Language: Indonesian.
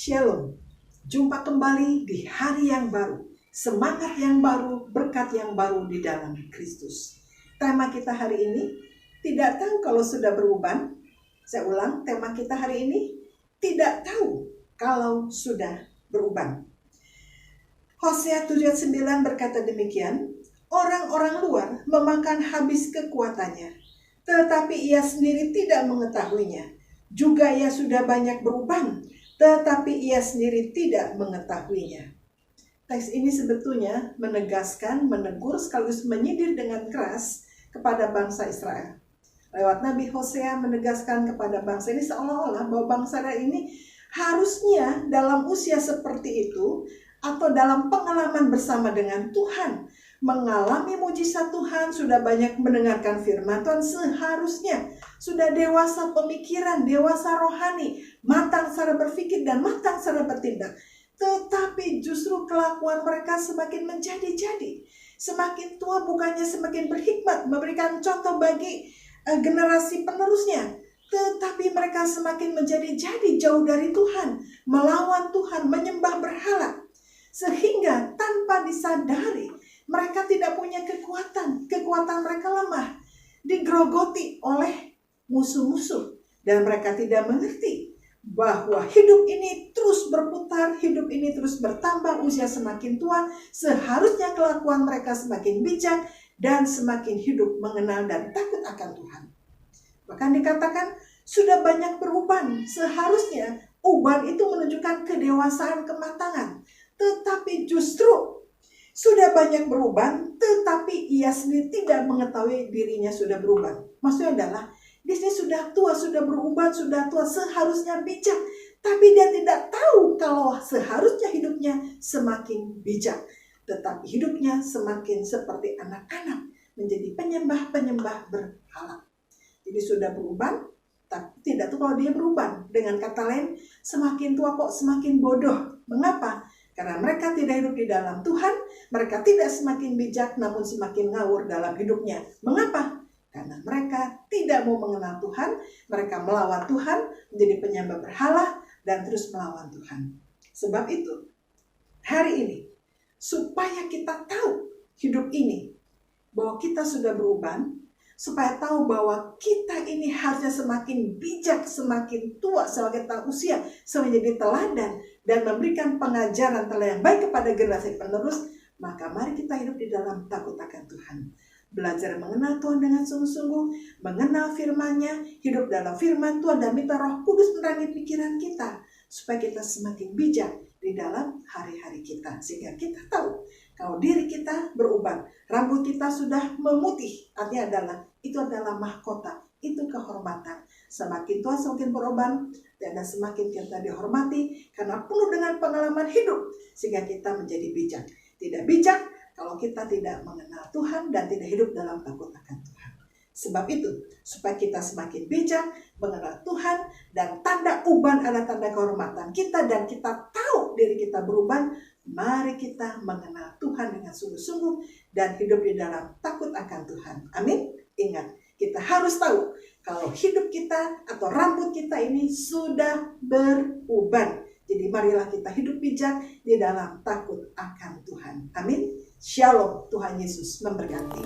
Shalom, jumpa kembali di hari yang baru, semangat yang baru, berkat yang baru di dalam Kristus. Tema kita hari ini, tidak tahu kalau sudah beruban. Saya ulang, tema kita hari ini, tidak tahu kalau sudah beruban. Hosea 7:9 berkata demikian, orang-orang luar memakan habis kekuatannya, tetapi ia sendiri tidak mengetahuinya. Juga ia sudah banyak beruban, tetapi ia sendiri tidak mengetahuinya. Teks ini sebetulnya menegaskan, menegur, sekaligus menyindir dengan keras kepada bangsa Israel. Lewat Nabi Hosea menegaskan kepada bangsa ini seolah-olah bahwa bangsa ini harusnya dalam usia seperti itu atau dalam pengalaman bersama dengan Tuhan, mengalami mujizat Tuhan, sudah banyak mendengarkan firman Tuhan, seharusnya sudah dewasa pemikiran, dewasa rohani, matang secara berpikir dan matang secara bertindak. Tetapi justru kelakuan mereka semakin menjadi-jadi. Semakin tua bukannya semakin berhikmat, memberikan contoh bagi generasi penerusnya. Tetapi mereka semakin menjadi-jadi jauh dari Tuhan, melawan Tuhan, menyembah berhala. Sehingga tanpa disadari, mereka tidak punya kekuatan mereka lemah, digerogoti oleh musuh-musuh. Dan mereka tidak mengerti bahwa hidup ini terus berputar, hidup ini terus bertambah, usia semakin tua, seharusnya kelakuan mereka semakin bijak dan semakin hidup mengenal dan takut akan Tuhan. Bahkan dikatakan sudah banyak beruban, seharusnya uban itu menunjukkan kedewasaan, kematangan. Tetapi justru sudah banyak beruban, tetapi ia sendiri tidak mengetahui dirinya sudah beruban. Maksudnya adalah, dia sudah tua, sudah beruban, sudah tua, seharusnya bijak. Tapi dia tidak tahu kalau seharusnya hidupnya semakin bijak. Tetapi hidupnya semakin seperti anak-anak, menjadi penyembah-penyembah berhala. Jadi sudah beruban, tapi tidak tahu kalau dia beruban. Dengan kata lain, semakin tua kok semakin bodoh. Mengapa? Karena mereka tidak hidup di dalam Tuhan, mereka tidak semakin bijak, namun semakin ngawur dalam hidupnya. Mengapa? Karena mereka tidak mau mengenal Tuhan, mereka melawan Tuhan, menjadi penyembah berhala, dan terus melawan Tuhan. Sebab itu, hari ini, supaya kita tahu hidup ini, bahwa kita sudah beruban, supaya tahu bahwa kita ini harusnya semakin bijak, semakin tua, semakin tahu usia, semakin jadi teladan, dan memberikan pengajaran yang baik kepada generasi penerus, maka mari kita hidup di dalam takut akan Tuhan. Belajar mengenal Tuhan dengan sungguh-sungguh, mengenal firman-Nya, hidup dalam firman Tuhan, dan minta Roh Kudus menerangi pikiran kita, supaya kita semakin bijak di dalam hari-hari kita. Sehingga kita tahu kalau diri kita beruban, rambut kita sudah memutih, artinya itu adalah mahkota, itu kehormatan. Semakin tua semakin beruban, dan semakin kita dihormati karena penuh dengan pengalaman hidup, sehingga kita menjadi bijak. Tidak bijak kalau kita tidak mengenal Tuhan dan tidak hidup dalam takut akan Tuhan. Sebab itu, supaya kita semakin bijak, mengenal Tuhan, dan tanda uban adalah tanda kehormatan kita, dan kita tahu diri kita beruban, mari kita mengenal Tuhan dengan sungguh-sungguh, dan hidup di dalam takut akan Tuhan. Amin. Ingat, kita harus tahu kalau hidup kita atau rambut kita ini sudah beruban. Jadi marilah kita hidup bijak di dalam takut akan Tuhan. Amin. Shalom, Tuhan Yesus memberkati.